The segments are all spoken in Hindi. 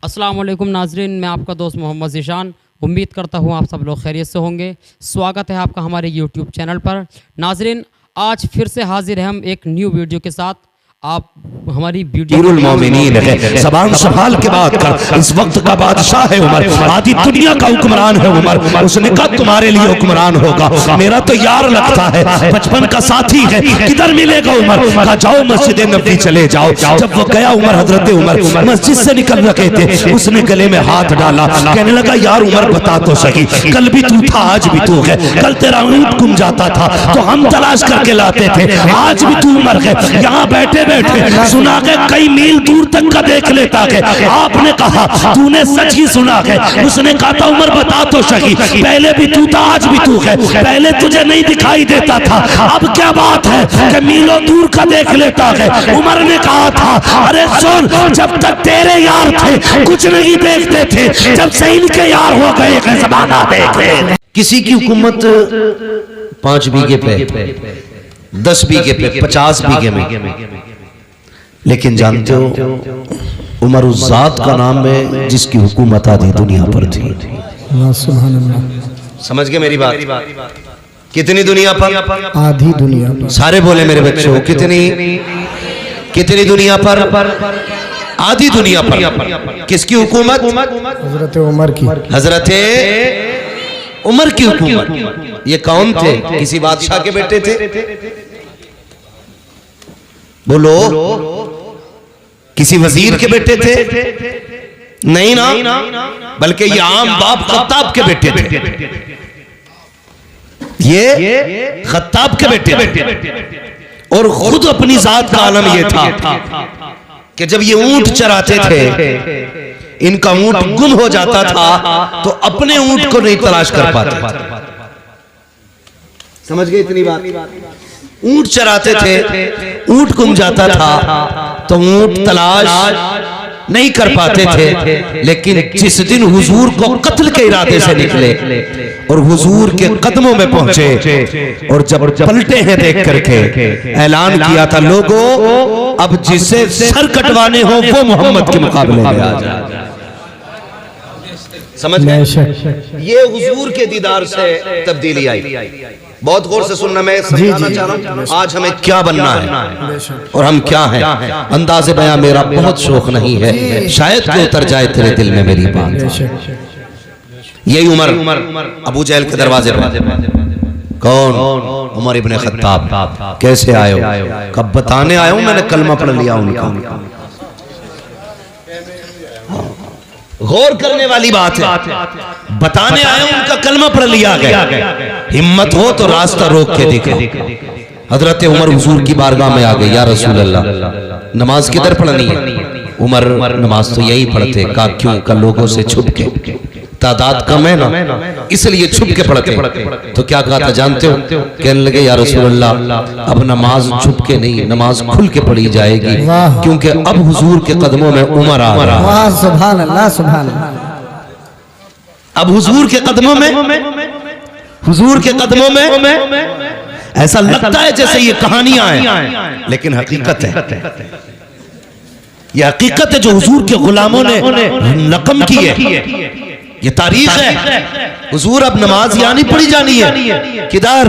अस्सलाम वालेकुम नाजरीन, मैं आपका दोस्त मोहम्मद ज़ीशान। उम्मीद करता हूँ आप सब लोग खैरियत से होंगे। स्वागत है आपका हमारे यूट्यूब चैनल पर। नाजरीन, आज फिर से हाजिर हैं हम एक न्यू वीडियो के साथ। आप हमारी वीडियो मोमिनीन है, ज़बान संभाल के बात कर। इस वक्त का बादशाह है उमर, आधी दुनिया का हुक्मरान है उमर। उसने कहा तुम्हारे लिए हुक्मरान होगा, मेरा तो यार लगता है, बचपन का साथी है, किधर मिलेगा उमर? कहा जाओ मस्जिद नबी चले जाओ। जब वो गया उमर, हजरत उमर मस्जिद से निकल रहे थे, उसने गले में हाथ डाला, कहने लगा यार उमर बता तो सही, कल भी तू था आज भी तू है। कल तेरा ऊंट गुम जाता था तो हम तलाश करके लाते थे, आज भी तू उमर है, यहाँ बैठे बैठे सुना के कई मील दूर तक का देख लेता है। आपने कहा तूने सच ही सुना है। उसने कहा था उमर बता तो सही, पहले भी तू था आज भी तू है, पहले तुझे नहीं दिखाई देता था, अब क्या बात है कि मीलों दूर का देख लेता है। उमर ने कहा था अरे सुन, जब तक तेरे यार थे कुछ नहीं देखते थे, जब से इनके यार हो गए ज़माना देखे। किसी की हुकूमत 5 बीघे पे, 10 बीघे पे, 50 बीघे में, लेकिन जानते हो उमर उस जात का नाम है जिसकी हुकूमत आधी दुनिया पर थी। सुभान अल्लाह। समझ गए मेरी बात? कितनी दुनिया पर? आधी दुनिया पर। सारे बोले मेरे बच्चों, कितनी दुनिया पर? आधी दुनिया पर। किसकी हुकूमत? हजरत उमर की। हजरत उमर की हुकूमत। ये कौन थे? किसी बादशाह के बेटे थे? बोलो, किसी वजीर के बेटे थे? नहीं ना, बल्कि ये आम बाप खत्ताब के बेटे थे। ये खत्ताब के बेटे थे और खुद अपनी जात का आलम ये था कि जब ये ऊंट चराते थे, इनका ऊंट गुम हो जाता था तो अपने ऊंट को नहीं तलाश कर पाते। समझ गए इतनी बात? ऊंट चराते थे, ऊंट गुम जाता था तो ऊंट तलाश नहीं कर पाते थे, लेकिन जिस दिन हुजूर को कत्ल के इरादे से निकले और हुजूर के कदमों में पहुंचे और जब पलटे हैं देख करके ऐलान किया था लोगों अब जिसे सर कटवाने हो वो मोहम्मद के मुकाबले में आ जाए। समझ गए? ये हुजूर के दीदार से तब्दीली आई। बहुत गौर से सुनना, मैं समझाना चाह रहा हूं आज हमें क्या बनना है और हम क्या हैं। अंदाज़े बयां मेरा बहुत शौक नहीं है, शायद कि उतर जाए तेरे दिल में मेरी बात। यही उमर अबू जहल के दरवाजे पर। कौन? उमर इब्ने खत्ताब। कैसे आए हो? कब बताने आया हूं, मैंने कलमा पढ़ लिया उनका। गौर करने वाली बात है, बताने आया उनका कलमा पढ़ लिया गया। हिम्मत हो तो रास्ता रोक के देखो। हजरत उमर हुजूर की बारगाह में आ गए, या रसूल अल्लाह नमाज किधर पढ़नी है? उमर नमाज तो यही पढ़ते। कहा क्यों? का लोगों से छुप के, तादाद कम है ना इसलिए छुप के पढ़ते। तो क्या कहा था जानते हो? कहने लगे या रसूल अल्लाह अब नमाज छुप के नहीं, नमाज खुल के पढ़ी जाएगी, क्योंकि अब हुजूर के कदमों में उमर आ रहा है। सुभान अल्लाह, सुभान अल्लाह। अब हुजूर के कदमों में, हुजूर के कदमों में ऐसा लगता है जैसे ये कहानियां हैं, लेकिन हकीकत है। ये हकीकत है जो हुजूर के गुलामों ने रकम की है। ये तारीख है। हुजूर अब नमाज यहाँ नहीं पढ़ी जानी है, किधर?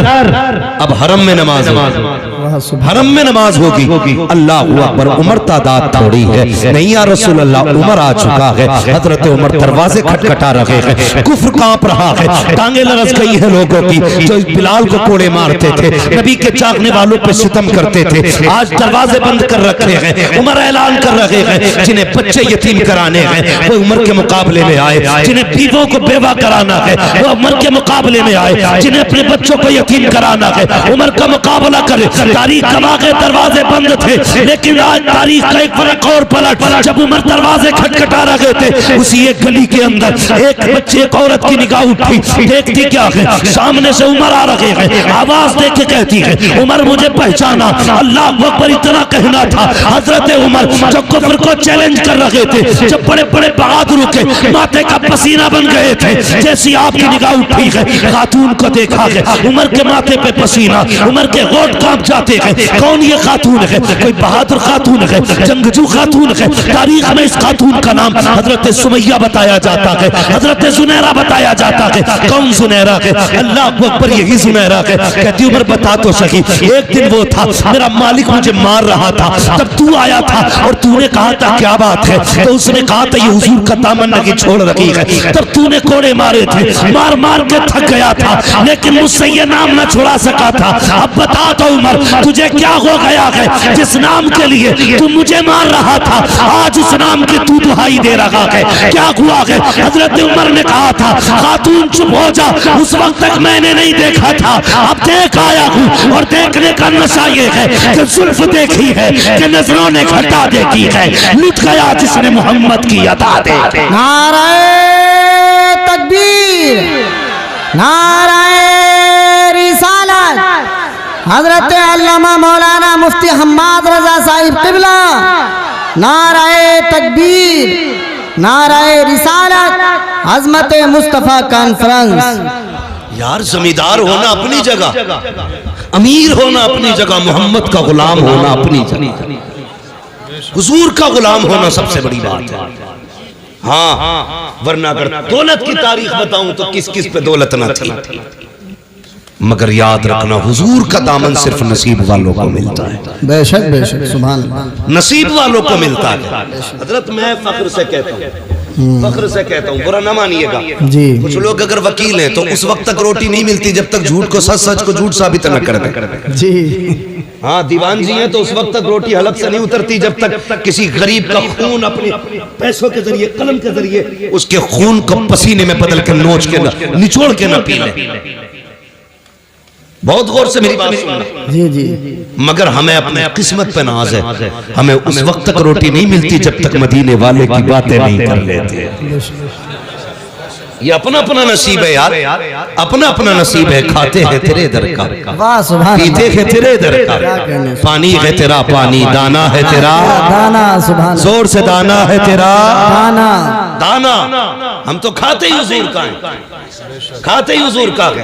अब हरम में नमाज होगी, हरम में नमाज होगी। अल्लाह अकबर। उमर तादाद थोड़ी है, नहीं या रसूल अल्लाह उमर आ चुका है। हजरत उमर दरवाजे खटखटा रहे हैं, कुफ्र कांप रहा है, टांगे लरस गई है लोगों की जो बिलाल को कोड़े मारते थे, नबी के चाहने वालों पे सितम करते थे, आज दरवाजे बंद कर रखे हैं। उमर ऐलान कर रहे हैं जिन्हें बच्चे यतीम कराने हैं वो उमर के मुकाबले में आए, जिन्हें बीवों को बेवा कराना है वो उमर के मुकाबले में आए, जिन्हें अपने बच्चों को यतीम कराना है उमर का मुकाबला करे। तारीख गवाह के दरवाजे बंद थे, लेकिन आज तारीख का एक फर्क और पलट। जब उमर दरवाजे खटखटा रहे थे, उसी एक गली के अंदर एक बच्चे एक औरत की निगाह उठी, देखती क्या है सामने से उमर आ रहे हैं, आवाज देख के कहती है उमर मुझे पहचाना। अल्लाह अकबर इतना कहना था। हजरत उमर जो कुफ्र को चैलेंज कर रहे थे, जब बड़े बड़े बहादुर के माथे का पसीना बन गए थे, जैसी आपकी निगाह उठी है खातून को देखा है, उमर के माथे पे पसीना, उमर के होंठ कांप जा बातें हैं। कौन ये खातून है? कोई बहादुर खातून है, जंगजू खातून है। तारीख में इस खातून का नाम हजरत सुमैया बताया जाता है, हजरत जुनैरा बताया जाता है। कौन जुनैरा है? अल्लाह अकबर, यही जुनैरा है। कहती उमर बता तो सही। एक दिन वो था, मेरा मालिक मुझे मार रहा था, तब तू आया था और तूने कहा था क्या बात है? तो उसने कहा था ये हुजूर का दामन नहीं छोड़ रखी है। तब तूने कोड़े मारे थे, मार मार के थक गया था, लेकिन मुझसे ये नाम न छुड़ा सका था। अब बता तो उमर, तुझे क्या हो गया है जिस नाम के लिए तू मुझे मार रहा था, आज उस नाम की तू दुहाई दे रहा है? क्या हुआ है? हजरत उमर ने कहा था खातून चुप हो जा, उस वक्त तक मैंने नहीं देखा था, अब देख आया हूँ। और देखने का नशा ये है कि जुल्फ देखी है कि नजरों ने घटा देखी है। लुट गया जिसने मोहम्मद की अदा दे। नाराए तकबीर, नाराए रिसालत। हजरत अल्लामा मौलाना मुफ्ती हम्माद रजा साहिब किबला। नाराए तकबीर, नाराए रिसालत, अजमत मुस्तफा कॉन्फ्रेंस। यार जमींदार होना अपनी जगह, अमीर होना अपनी जगह, मोहम्मद का गुलाम होना अपनी जगह, हुजूर का गुलाम होना सबसे बड़ी बात है। हाँ, वरना अगर दौलत की तारीख बताऊं तो किस किस पे दौलत ना थी, मगर याद रखना हुजूर का दामन सिर्फ नसीब वालों को मिलता है। बेशक बेशक, सुभान अल्लाह, नसीब वालों को मिलता है। हजरत मैं फख्र से कहता हूँ, फख्र से कहता हूँ, बुरा ना मानिएगा जी। कुछ लोग अगर वकील हैं तो उस वक्त तक रोटी नहीं मिलती जब तक झूठ को सच, सच को झूठ साबित न कर दे। जी हाँ, दीवान जी हैं तो उस वक्त तक रोटी हलक से नहीं उतरती जब तक किसी गरीब का खून अपने पैसों के जरिए, कलम के जरिए उसके खून को पसीने में बदल के नोच के निचोड़ के न पी ले। बहुत गौर से मेरी बात सुनना। जी जी, मगर हमें अपने किस्मत पे नाज है, हमें उस वक्त तक रोटी नहीं मिलती जब तक मदीने वाले की बातें नहीं कर लेते। ये अपना अपना नसीब है यार, अपना अपना नसीब है। खाते हैं तेरे दर का, वाह सुभान पीते हैं तेरे दर का, पानी है तेरा पानी, दाना है तेरा दाना, सुभान जोर से दाना है तेरा दाना। दाना। हम तो खाते ही हुजूर का है, खाते ही हुजूर का है।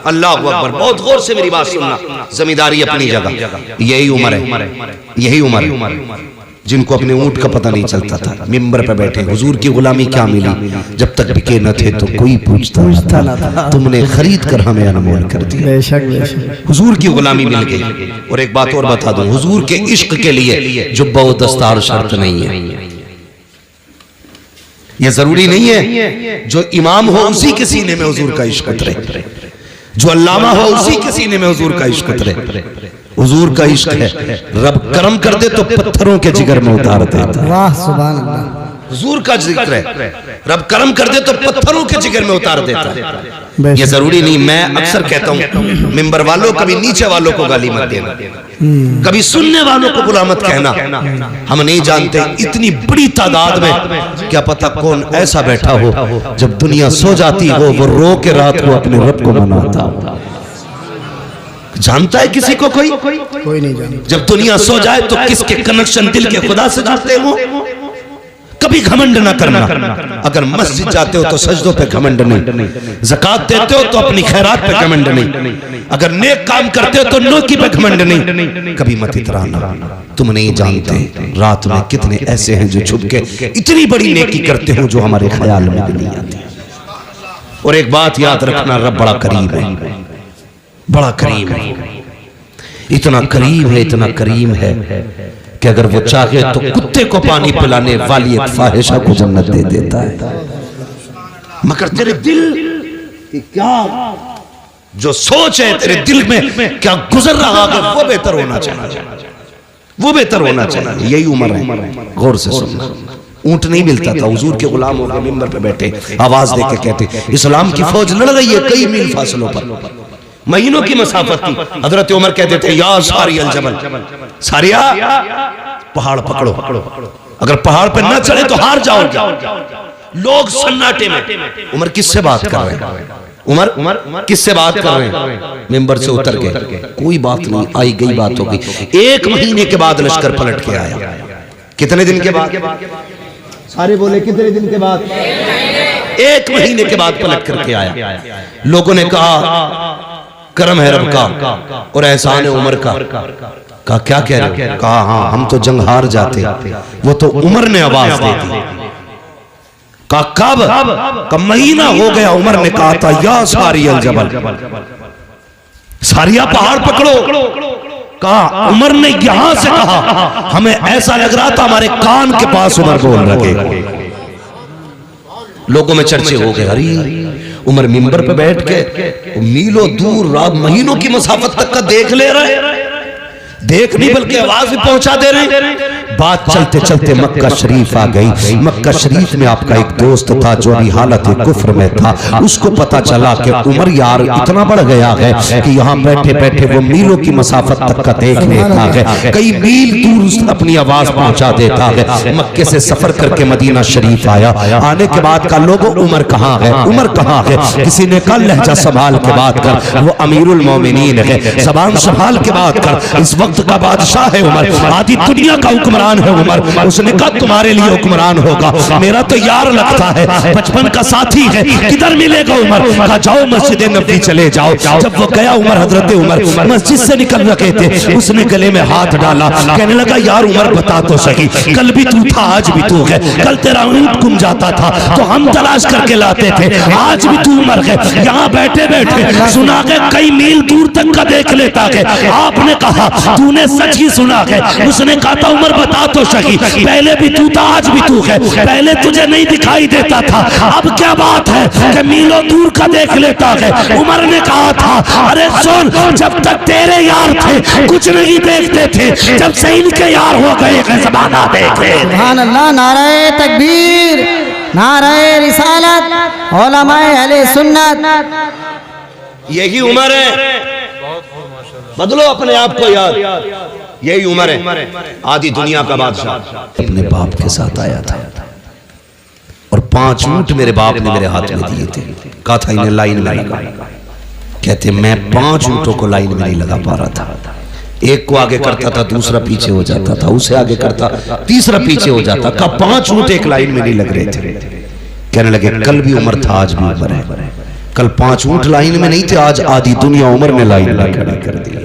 अल्लाह अकबर। बहुत गौर से मेरी बात सुनना। जमींदारी अपनी जगह, यही उम्र है, यही उम्र है जिनको अपने ऊंट का पता नहीं चलता था, मिंबर पे बैठे हुजूर की गुलामी क्या मिली, जब तक बिके न थे तो कोई पूछता न था, तुमने खरीद कर हमें अनमोल कर दिया। बेशक बेशक, हुजूर की गुलामी मिल गई। और एक बात और बता दूं, हुजूर के इश्क के लिए जुब्बा व दस्तार शर्त नहीं है। यह जरूरी नहीं है जो इमाम हो उसी के सीने में हुजूर का इश्क उतरे, जो अल्लामा हो उसी के सीने में हुजूर का इश्क उतरे। हुजूर का इश्क है, रब करम कर दे तो पत्थरों के जिगर में उतार देता है। वाह सुभान अल्लाह, हुजूर का जिक्र है, रब करम कर दे तो पत्थरों के जिगर में उतार देता है। ये जरूरी नहीं। मैं अक्सर कहता हूँ मिंबर वालों, कभी नीचे वालों को गाली मत देना, कभी सुनने वालों को बुरा मत कहना। हम नहीं जानते इतनी बड़ी तादाद में क्या पता कौन ऐसा बैठा हो जब दुनिया सो जाती हो वो रो के रात को अपने रब को मनाता। जानता है किसी को कोई नहीं जानता। जब दुनिया सो जाए तो किसके कनेक्शन दिल के खुदा से जुड़ते हो। कभी घमंड ना करना। अगर मस्जिद जाते हो तो सजदों पे घमंड नहीं, ज़कात देते हो तो अपनी खैरात पे घमंड नहीं, अगर नेक काम करते हो तो नेकी पे घमंड नहीं। कभी मत इतराना। तुम नहीं जानते रात में कितने ऐसे हैं जो छुप के इतनी बड़ी नेकी करते हो जो हमारे ख्याल में भी नहीं आती। और एक बात याद रखना, रब बड़ा करीब है, बड़ा करीम है, इतना करीम है, इतना करीम है कि अगर वो चाहे तो कुत्ते को पानी पिलाने वाली एक फाहिशा को जन्नत दे देता है। मगर तेरे दिल की क्या जो सोच है, तेरे दिल में क्या गुजर रहा है, वो बेहतर होना चाहिए, वो बेहतर होना चाहिए। यही उम्र है। गौर से सुनना। ऊंट नहीं मिलता था, हुजूर के गुलाम होकर मिंबर पे बैठे आवाज दे के कहते इस्लाम की फौज लड़ रही है कई मील फासलों पर, महीनों की मसाफत थी। हजरत उमर कहते थे या सारी अल जबल, सारिया पहाड़ पकड़ो, अगर पहाड़ पर न चढ़े तो हार जाओगे। लोग सन्नाटे में। उमर किससे बात कर रहे हैं? उमर किससे बात कर रहे हैं? मिंबर से उतर गए, कोई बात नहीं, आई गई बात हो गई। 1 महीने के बाद लश्कर पलट के आया। कितने दिन के बाद? सारे बोले कितने दिन के बाद? 1 महीने के बाद पलट करके आया। लोगों ने कहा करम है रब का और एहसान है उमर का। कहा क्या कह रहे हो? कहा हाँ हम तो जंग हार जाते, वो तो उमर ने आवाज दे दी। कहा कब? का महीना हो गया। उमर ने कहा था या सारियल जबल, सारिया पहाड़ पकड़ो। कहा उमर ने यहां से कहा, हमें ऐसा लग रहा था हमारे कान के पास उमर बोल रहे। लोगों में चर्चे हो गए, अरे उमर मिंबर पे बैठ के मीलों दूर रात महीनों की मसाफत तक का देख ले रहे, देख नहीं बल्कि आवाज भी पहुंचा दे रहे। बात चलते चलते मक्का शरीफ आ गई। मक्का शरीफ में आपका एक दोस्त था जो भी हालत कुफ्र में था। उसको पता चला कि उमर यार इतना बढ़ गया है कि यहाँ बैठे बैठे वो मीलों की मसाफत तक का देख लेता है, कई मील दूर अपनी आवाज पहुंचा देता है। मक्के से सफर करके मदीना शरीफ आया। आने के बाद का लोगों उमर कहाँ है, उमर कहाँ है? किसी ने कहा लहजा संभाल के बात कर, वो अमीरुल मोमिनीन है, जबान संभाल के बात कर, इस वक्त का बादशाह है उमर, आधी दुनिया का हुक्मरान है उमर। उसने कहा तुम्हारे लिए हुक्मरान होगा, मेरा तो यार लगता है, बचपन का साथी है, किधर मिलेगा उमर? कहा जाओ मस्जिद नबी चले जाओ। जब वो गया उमर, हजरत उमर मस्जिद से निकल रहे थे, उसने गले में हाथ डाला, कहने लगा यार उमर बता तो सही, कल भी तू था आज भी तू है, कल तेरा ऊंट गुम जाता था तो हम तलाश करके लाते थे, आज भी तू उमर है, यहाँ बैठे बैठे सुना के कई मील दूर तक का देख लेता है। आपने कहा तूने सच ही सुना है। उसने कहा था उमर बता तो सही, पहले भी तू था आज भी तू है, पहले तुझे नहीं दिखाई देता था, अब क्या बात है कि मीलों दूर का देख लेता है। उमर ने कहा था अरे सुन, जब तक तेरे यार थे कुछ नहीं देखते थे, जब से इनके यार हो गए ज़माना देखे। सुभान अल्लाह, नाराए तकबीर, नाराए रिसालत, उलमाए अहले सुन्नत। यही उमर है, बदलो अपने आप को यार, यही उमर है, आधी दुनिया का बादशाह। अपने बाप के साथ आया था और 5 ऊंट मेरे बाप ने मेरे हाथ में दिए थे। कहा था इन्हें लाइन में लगा। कहते मैं 5 ऊंटों को लाइन में नहीं लगा पा रहा था, एक को आगे करता था दूसरा पीछे हो जाता था, उसे आगे करता तीसरा पीछे हो जाता। कहा 5 ऊंट एक लाइन में नहीं लग रहे थे। कहने लगे कल भी उमर था आज भी उमर है, कल 5 ऊंट लाइन में नहीं थे, आज आधी दुनिया उमर ने लाइन में खड़ा कर दी।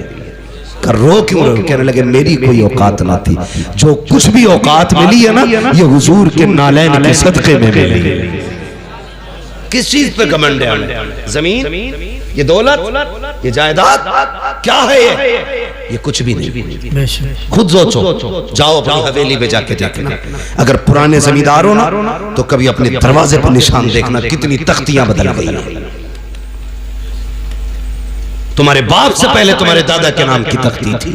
कर रो क्यों रहे? कहने लगे मेरी कोई औकात ना थी, जो कुछ भी औकात मिली है ना ये हुजूर के नालैन के सदके में मिली। किस चीज पे घमंड है? जमीन, ये दौलत, ये जायदाद क्या है? ये कुछ भी नहीं। खुद सोचो, जाओ अपनी हवेली पे जाके देखना, अगर पुराने जमींदार हो ना तो कभी अपने दरवाजे पर निशान देखना कितनी तख्तियां बदल गई हैं। तुम्हारे बाप से पहले तुम्हारे दादा के नाम की तख्ती थी,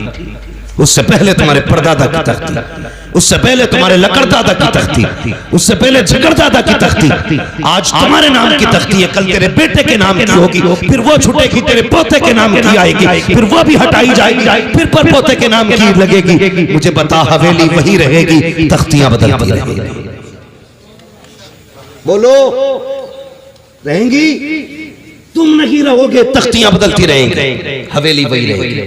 उससे पहले तुम्हारे परदादा की तख्ती, उससे पहले तुम्हारे लकड़दादा की तख्ती, उससे पहले झकड़दादा की तख्ती, आज तुम्हारे नाम की तख्ती है, कल तेरे बेटे के नाम की होगी, फिर वो छूटेगी तेरे पोते के नाम की आएगी, फिर वो भी हटाई जाएगी, फिर पर पोते के नाम की लगेगी। मुझे बता हवेली वही रहेगी, तख्तियां बदलती रहेंगी। बोलो रहेंगी? तुम नहीं रहोगे, तख्तियां बदलती रहेंगी, हवेली वही रहेगी,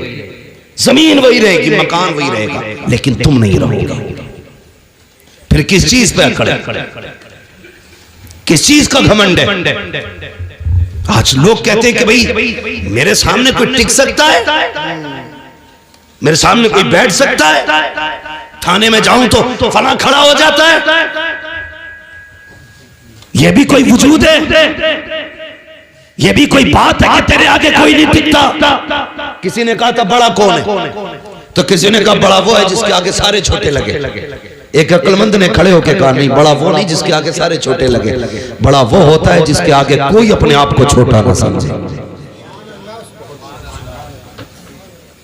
जमीन वही रहेगी, मकान वही रहेगा, लेकिन तुम नहीं रहोगे। फिर किस चीज पे अकड़ है? किस चीज का घमंड है? आज लोग कहते हैं कि भाई मेरे सामने कोई टिक सकता है, मेरे सामने कोई बैठ सकता है, थाने में जाऊं तो फला खड़ा हो जाता है, यह भी कोई वजूद है? ये भी कोई बात है कि तेरे आगे कोई नहीं टिकता? किसी ने कहा था बड़ा कौन है, तो किसी ने कहा बड़ा वो है जिसके आगे सारे छोटे लगे। एक अक्लमंद ने खड़े होकर कहा नहीं, बड़ा वो नहीं जिसके आगे सारे छोटे लगे, बड़ा वो होता है जिसके आगे कोई अपने आप को छोटा ना समझे।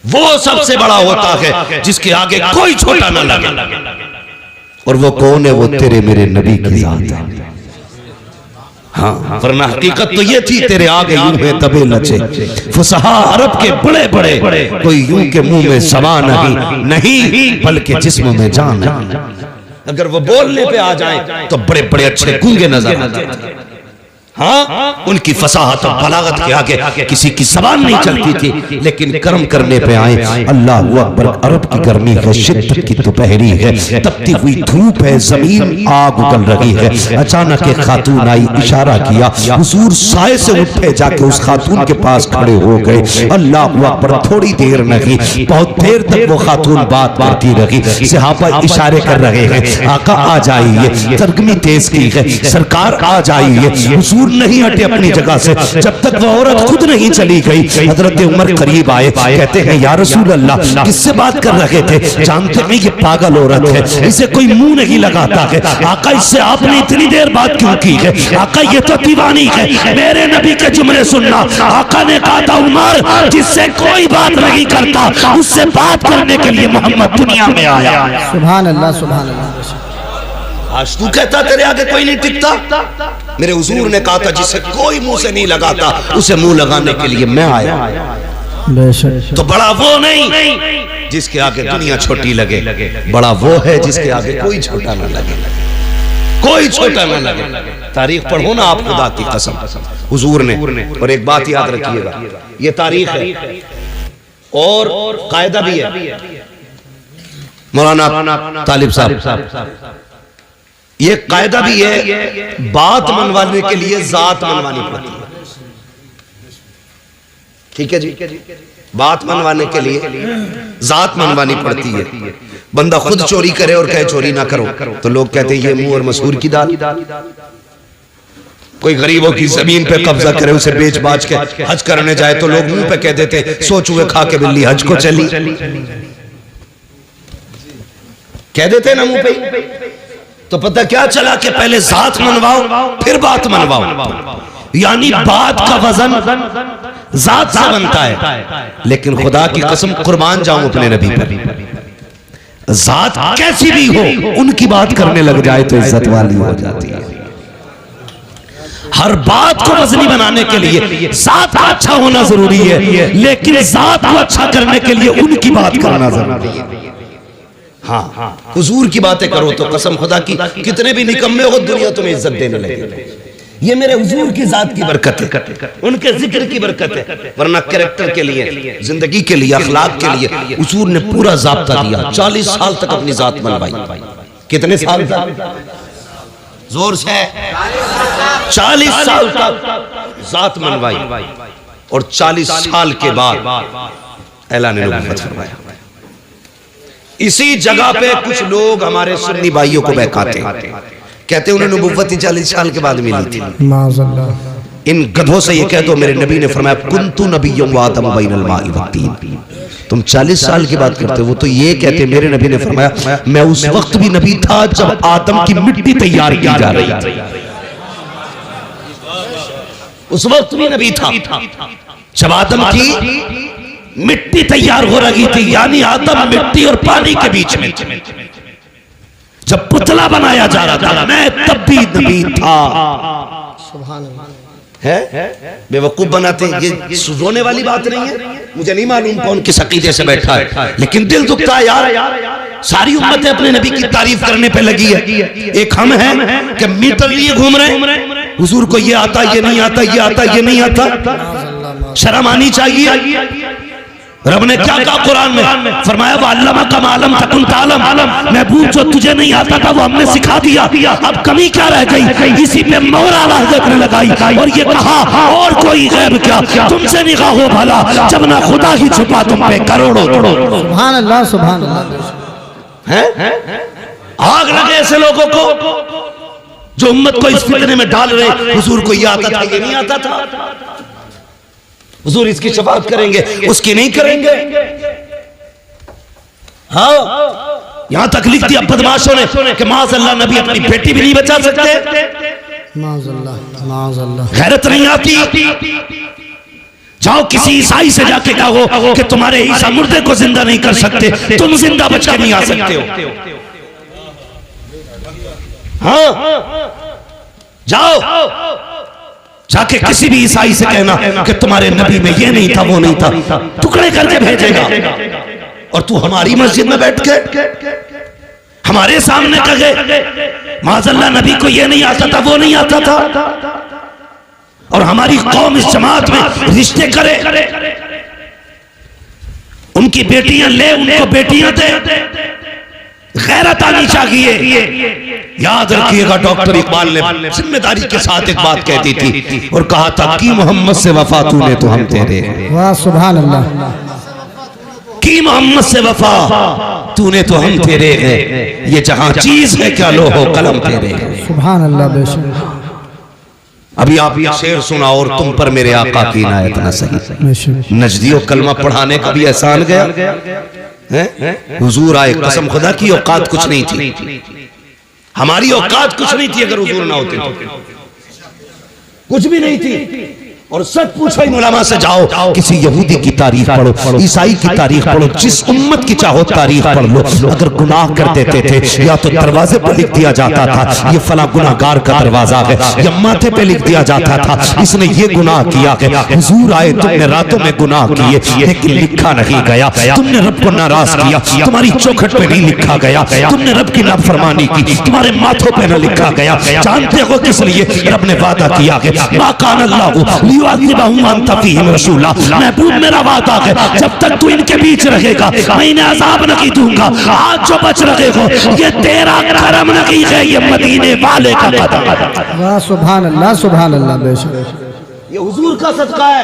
वो सबसे बड़ा होता है जिसके आगे कोई छोटा ना लगे। और वो कौन है? वो तेरे मेरे नबी की जात है। हाँ, वरना हकीकत तो ये थी तेरे आगे यूं है तबे नचे, फुसहा अरब के बड़े बड़े कोई यूं के मुंह में सवा नहीं बल्कि जिस्म में जान है। अगर वो बोलने पे आ जाए तो बड़े बड़े अच्छे गूंगे नजर आते हैं। हाँ, उनकी फसाहत और बलागत के आगे किसी की ज़बान नहीं चलती थी, लेकिन कर्म करने पे आए। अल्लाह अकबर। अरब की गर्मी है, शिद्दत की दोपहरी है, तपती हुई धूप है, जमीन आग उगल रही है। अचानक एक खातून आई, इशारा किया, हुजूर साए से उठे, जाके उस खातून के पास खड़े हो गए। अल्लाह अकबर। थोड़ी देर नहीं, बहुत देर तक वो खातून बात करती रही। सहाबा इशारे कर रहे हैं, आका आ जाइए, तरगमी तेज की है, सरकार आ जाइए। हुजूर नहीं हटे अपनी जगह से जब तक वो औरत खुद नहीं चली गई। हजरत उमर करीब आए, कहते हैं या रसूल अल्लाह, किससे बात कर रहे थे? जानते हैं ये पागल औरत है, इसे कोई मुंह नहीं लगाता है। आका, इससे आपने इतनी देर बात क्यों की है? आका, ये तो दीवानी है, मेरे नबी के जुमले सुनना। आका ने कहा था, उमर, जिससे कोई बात नहीं करता उससे बात करने के लिए मोहम्मद दुनिया में आया। सुभान अल्लाह, सुभान अल्लाह। आज तू कहता तेरे आगे कोई नहीं टिकता। मेरे हुजूर ने कहा था, जिसे कोई मुंह से नहीं लगाता उसे मुंह लगाने के लिए मैं आया। तो बड़ा वो नहीं जिसके आगे दुनिया छोटी लगे, बड़ा वो है जिसके आगे कोई छोटा ना लगे, कोई छोटा ना लगे। तारीख पढ़ो ना आप, खुदा की कसम हुजूर ने। और एक बात याद रखिएगा, ये तारीख है और कायदा भी है। मौलाना तालिब साहब, ये कायदा भी है, बात मनवाने के लिए जात मनवानी पड़ती है। ठीक है जी, बात मनवाने के लिए जात मनवानी पड़ती है। बंदा खुद चोरी करे और कहे चोरी ना करो, तो लोग कहते हैं ये मुंह और मसूर की दाल। कोई गरीबों की जमीन पे कब्जा करे, उसे बेच बाच के हज करने जाए, तो लोग मुंह पे कह देते सो चूहे खा के बिल्ली हज को चली, कह देते ना मुंह पे। तो पता क्या चला कि पहले जात मनवाओ फिर बात मनवाओ, यानी बात का वजन जात से बनता है। लेकिन खुदा की कसम कुर्बान जाऊं अपने नबी पर, जात कैसी भी हो उनकी बात करने लग जाए तो इज्जत वाली हो जाती है। हर बात को वजनी बनाने के लिए जात का अच्छा होना जरूरी है, लेकिन जात को अच्छा करने के लिए उनकी बात करना जरूरी है। हाँ, हुजूर की बातें करो तो कसम खुदा की कितने भी निकम्मे हो दुनिया तुम्हें इज्जत देने लगे। ये मेरे हुजूर की जात की बरकत है, उनके जिक्र की बरकत है। वरना कैरेक्टर के लिए, जिंदगी के लिए, अखलाक के लिए हुजूर ने पूरा ज़ाब्ता दिया। 40 साल तक अपनी जात मनवाई। कितने साल तक? जोर से 40 साल तक जात मनवाई। और 40 साल के बाद ऐलान नबूवत फरमाया। इसी जगह पे कुछ लोग हमारे सुन्नी भाइयों को बहकाते हैं, कहते हैं उन्हें नबूवत 40 साल के बाद मिली थी। इन गधों से ये कह दो, मेरे नबी ने फरमाया कुन्तु नबिय्युम व आदम बैनल माइ वत्तीन। तुम 40 साल की बात करते हो, वो तो ये कहते, मेरे नबी ने फरमाया मैं उस वक्त भी नबी था जब आदम की मिट्टी तैयार की जा रही थी। उस वक्त भी नबी था जब आदम की मिट्टी तैयार हो रही थी, यानी आदम मिट्टी और पानी के बीच में जब पुतला बनाया जा रहा था, मैं तब भी नबी था। है बेवकूफ बनाते हैं, ये सुनने वाली बात नहीं है। मुझे नहीं मालूम कौन किस अकीदे से बैठा है, लेकिन दिल दुखता है यार। सारी उम्मतें अपने नबी की तारीफ करने पे लगी है, एक हम हैं कि मीटर लिए घूम रहे हैं। हुजूर को ये आता, ये नहीं आता, ये आता, ये नहीं आता। शर्म आनी चाहिए। रब ने क्या कहा कुरान में? फरमाया वअल्लमा का मालम तकुन तालम। महबूब जो तुझे नहीं आता था वो हमने सिखा दिया, अब कमी क्या रह गई? इसी पे मोहर आला हज़रत ने लगाई और ये कहा और कोई गैब क्या तुमसे निगाह हो भला, जब ना खुदा ही छुपा तुम पे करोड़ों। सुभान अल्लाह, सुभान अल्लाह। हैं आग लगे ऐसे लोगों को जो उम्मत को इस फितने में डाल रहे। हुजूर को ये आता था, ये नहीं आता था। हुजूर इसकी शफाअत करेंगे, उसकी नहीं करेंगे। हाँ, यहां तक लिख दिया बदमाशों ने कि माज़अल्लाह नबी अपनी बेटी भी नहीं बचा सकते। माज़अल्लाह, माज़अल्लाह। गैरत नहीं आती। जाओ किसी ईसाई से जाके कहो कि तुम्हारे ईसा मुर्दे को जिंदा नहीं कर सकते, तुम जिंदा बच के नहीं आ सकते हो। हाँ, जाओ जाके किसी भी ईसाई से कहना कि तुम्हारे नबी में ये नहीं था, वो नहीं था, टुकड़े करके भेजेगा। और तू हमारी मस्जिद में बैठ के हमारे सामने कहे माज़अल्लाह नबी को ये नहीं आता था, वो नहीं आता था। और हमारी कौम इस जमात में रिश्ते करे, उनकी बेटियां ले, उनको बेटियां दे, गैरत आनी चाहिए। याद रखिएगा, डॉक्टर इकबाल ने जिम्मेदारी के साथ एक बात कहती थी और कहा था कि मोहम्मद से वफा तूने तो हम तेरे, वाह सुभान अल्लाह, कि मोहम्मद से वफा तूने तो हम तेरे हैं, ये जहां चीज है क्या लोहो कलम तेरे हैं। सुभान अल्लाह बेशक। अभी आप ये शेर सुना, और तुम पर मेरे आका की इनायत न सही। नजदियों कलमा पढ़ाने का भी एहसान गया है। हुजूर आए, कसम खुदा की औकात कुछ नहीं थी, हमारी औकात कुछ नहीं थी, अगर हुजूर ना होते तो कुछ भी नहीं थी। और सच पूछो इन उलमा से, जाओ किसी यहूदी की तारीख पढ़ो, ईसाई की तारीख पढ़ो, जिस उम्मत की चाहो तारीख पढ़ लो, अगर गुनाह कर देते थे या तो दरवाजे पर लिख दिया जाता था ये फला गुनाहगार का दरवाजा है, या माथे पे लिख दिया जाता था इसने ये गुनाह किया है। हुजूर आए, तुमने रातों में गुनाह किए लेकिन लिखा नहीं गया, तुमने रब को नाराज किया, तुम्हारी चौखट पे नहीं लिखा गया, तुमने रब की नाफरमानी की, तुम्हारे माथों पे न लिखा गया। जानते हो किस लिए? रब ने वादा किया है, मा कान अल्लाहु महबूब मेरा वादा है, जब तक तू इनके बीच रहेगा मैं इन्हें अज़ाब नहीं दूंगा। आज जो बच रहे हो ये तेरा करम नहीं है, ये मदीने वाले का कदम है। वाह सुभान अल्लाह, सुभान अल्लाह बेशक। ये हुजूर का सदका है।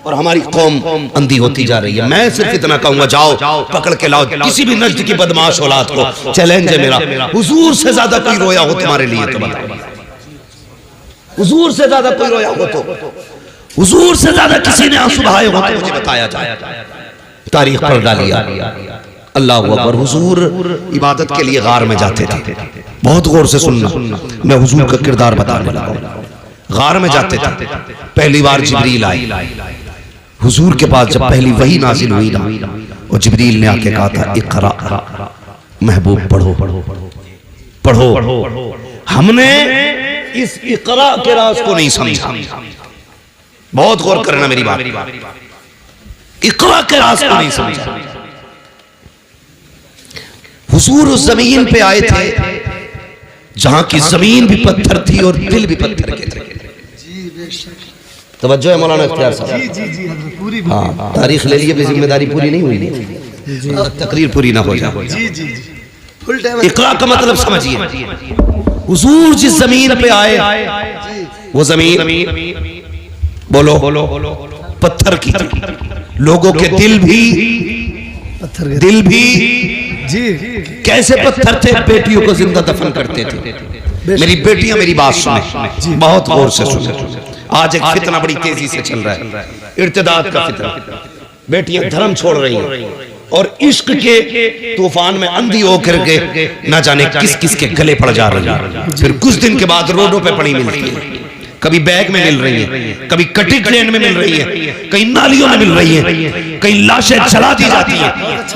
और हमारी कौम अंधी होती जा रही है। मैं सिर्फ इतना कहूंगा, जाओ पकड़ के लाओ किसी भी नज्द की बदमाश औलाद को, चैलेंज है मेरा, हुजूर से ज्यादा कोई रोया हो तुम्हारे लिए तो बताओ, हुजूर से ज्यादा कोई रोया हो तो, हुजूर से ज्यादा किसी ने आंसू बहाए हो तो मुझे बताया जाए। तारीख पढ़ डालिया। अल्लाह अकबर। हुजूर इबादत के लिए गार में जाते थे, बहुत गौर से सुनना, मैं हुजूर का किरदार बताने लगा। गार में जाते थे, पहली बार जिब्रील आई हुजूर के पास, जब पहली वही नाजिल हुई ना, और जिब्रील ने आके कहा था इक़रा, महबूब पढ़ो पढ़ो। हमने इस इक़रा के राज को नहीं समझा, बहुत गौर करना मेरी बात, इक़रा के राज को नहीं समझा। हुजूर उस जमीन पे आए थे जहां की जमीन भी पत्थर थी और दिल भी पत्थर के थे। तवज्जो है मौलाना इख्तियार साहब? हाँ, तारीख ले लिए, जिम्मेदारी पूरी नहीं हुई, तकरीर पूरी ना हो जाए। इक़रा का मतलब समझिए, हुजूर जिस जमीन पे आए वो जमीन बोलो पत्थर की थी, लोगों के दिल भी जी कैसे पत्थर थे? बेटियों को जिंदा दफन करते थे। मेरी बेटियां मेरी बात सुने, बहुत गौर से सुने। आज एक फितना बड़ी तेजी से चल रहा है, इर्तिदाद का फितना। बेटियां धर्म छोड़ रही हैं और इश्क के तूफान में अंधी होकर के न जाने किस किस के गले पड़ जा रही है। फिर कुछ दिन के बाद रोडों पे पड़ी मिलती है, कभी बैग में मिल रही है, कभी कटी ट्रेन में मिल रही है, कहीं नालियों में मिल रही है, कहीं लाशें जला दी जाती हैं,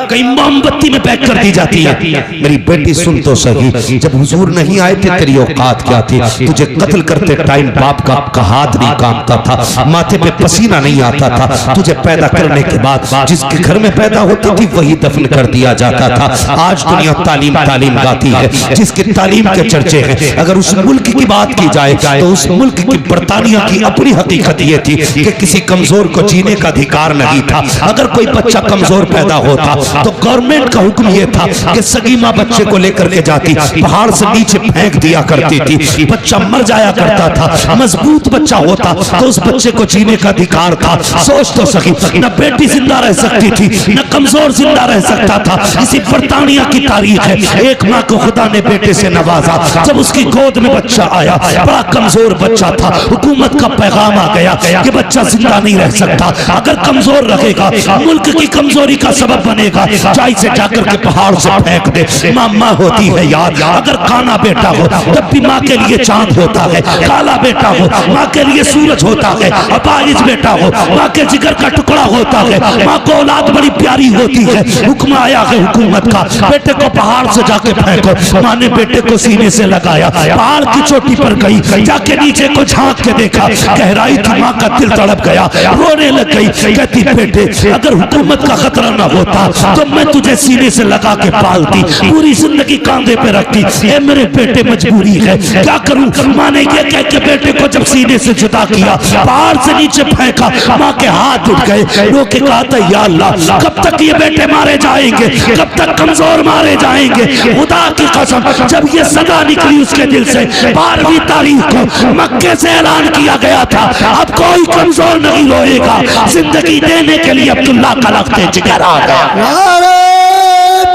कहीं मोमबत्ती में पैक कर दी जाती है। मेरी बेटी सुन तो सही, जब हुजूर नहीं आए थे तेरी औकात क्या थी? तुझे कत्ल करते टाइम बाप का हाथ नहीं कांपता था, माथे पे पसीना नहीं आता था। तुझे पैदा करने के बाद जिसके घर में पैदा होती थी वही दफन कर दिया जाता था। आज दुनिया तालीम गाती है, जिसकी तालीम के चर्चे हैं। अगर उस मुल्क की बात की जाए तो उस मुल्क कि बर्तानिया की अपनी हकीकत ये थी कि किसी कमजोर को जीने का अधिकार नहीं था। अगर कोई बच्चा कमजोर पैदा होता तो गवर्नमेंट का हुक्म ये था कि सगी माँ बच्चे को लेकर के जाती, पहाड़ से नीचे फेंक दिया करती थी, बच्चा मर जाया करता था। मजबूत बच्चा होता तो उस बच्चे को जीने का अधिकार था। सोच तो सकी, न बेटी जिंदा रह सकती थी न कमजोर जिंदा रह सकता था। इसी बर्तानिया की तारीख है। एक माँ को खुदा ने बेटे से नवाजा, जब उसकी गोद में बच्चा आया, बड़ा कमजोर बच्चा था। हुकूमत का पैगाम आ गया कि बच्चा जिंदा नहीं रह सकता, अगर कमजोर रहेगा मुल्क की कमजोरी का सबब बनेगा। चाय से जाकर के पहाड़ से फेंक दे। माँ होती है यार, अगर काना बेटा हो तब भी माँ के लिए चांद होता है, काला बेटा हो माँ के लिए सूरज होता है, अपाहिज बेटा हो माँ के जिगर का टुकड़ा होता है। माँ को औलाद बड़ी प्यारी होती है। हुक्म आया है हुकूमत का, बेटे को पहाड़ से जाके फेंको। माँ ने बेटे को सीने से लगाया, पहाड़ की चोटी पर गई, जाके नीचे को झांक के देखा, गहराई थी। माँ का दिल तड़प गया, रोने लग गई, कहती बेटे अगर हुकूमत का खतरा ना होता तो मैं तुझे सीने से लगा के पालती, पूरी जिंदगी कांधे पे रखती। ए मेरे बेटे मजबूरी है, क्या करूं? माँ ने ये कह के बेटे को जब सीने से जुदा किया, पहाड़ से नीचे फेंका, माँ के हाथ उठ गए। रो के कहा था या अल्लाह कब तक ये बेटे मारे जाएंगे, कब तक कमजोर मारे जाएंगे? खुदा की कसम जब ये सदा निकली उसके दिल से, 12वीं तारीख को मक्के से ऐलान किया गया था अब कोई कमजोर नहीं रोएगा, जिंदगी देने के लिए अब्दुल्ला का लख्ते जिगर आ गया। नारे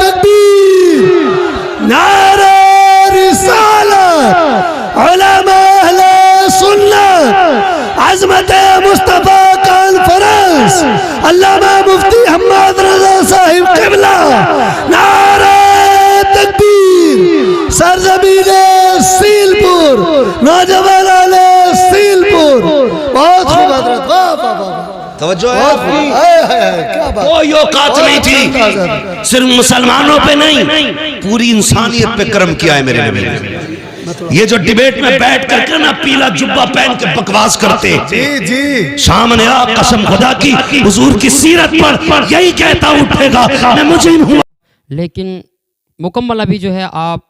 तकबीर, नारे रिसालत, उलमा अहले सुन्नत, अज़मत मुस्तफा कॉन्फ्रेंस, अल्लामा मुफ्ती हम्मद रज़ा साहिब क़िबला, नारे तकबीर, सरज़मीने सीलपुर, नौजवान आले सीलपुर। बहुत खूब हज़रत, वाह वाह वाह, तवज्जो बहुत है। खूब। हाय हाय हाय, क्या बात, कोई औकात नहीं थी, सिर्फ मुसलमानों पे नहीं पूरी इंसानियत पे कर्म किया है मेरे नबी ने। ये जो डिबेट में बैठ करके ना पीला जुब्बा पहन के बकवास करते, जी जी, सामने आ कसम खुदा की हुजूर की सीरत पर यही कहता उठेगा मैं मुजरिम हूँ। लेकिन मुकम्मल अभी जो है आप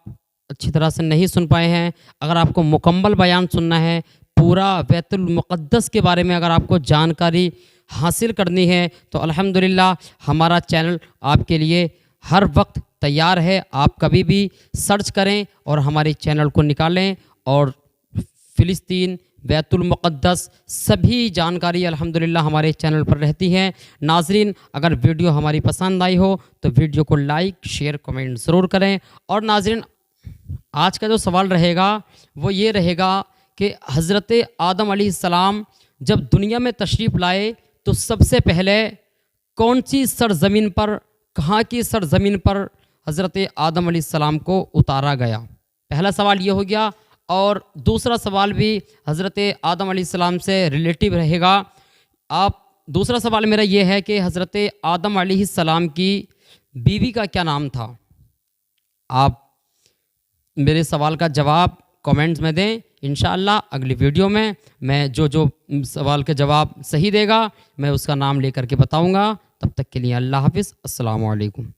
अच्छी तरह से नहीं सुन पाए हैं। अगर आपको मुकम्मल बयान सुनना है, पूरा बैतुल मुक़द्दस के बारे में अगर आपको जानकारी हासिल करनी है तो अल्हम्दुलिल्लाह हमारा चैनल आपके लिए हर वक्त तैयार है। आप कभी भी सर्च करें और हमारे चैनल को निकालें और फ़िलिस्तीन, बैतुल मुक़द्दस सभी जानकारी अल्हम्दुलिल्लाह हमारे चैनल पर रहती है। नाज़रीन, अगर वीडियो हमारी पसंद आई हो तो वीडियो को लाइक, शेयर, कमेंट ज़रूर करें। और नाज़रीन, आज का जो सवाल रहेगा वो ये रहेगा कि हज़रत आदम अलैहिस्सलाम जब दुनिया में तशरीफ़ लाए तो सबसे पहले कौन सी सरज़मीन पर, कहाँ की सरज़मीन पर हज़रत आदम अलैहिस्सलाम को उतारा गया? पहला सवाल ये हो गया। और दूसरा सवाल भी हज़रत आदम अलैहिस्सलाम से रिलेटिव रहेगा। दूसरा सवाल मेरा ये है कि हज़रत आदम अलैहिस्सलाम की बीवी का क्या नाम था? आप मेरे सवाल का जवाब कमेंट्स में दें। इंशाअल्लाह अगली वीडियो में मैं जो सवाल के जवाब सही देगा मैं उसका नाम लेकर के बताऊंगा। तब तक के लिए अल्लाह हाफ़िज़, अस्सलामु अलैकुम।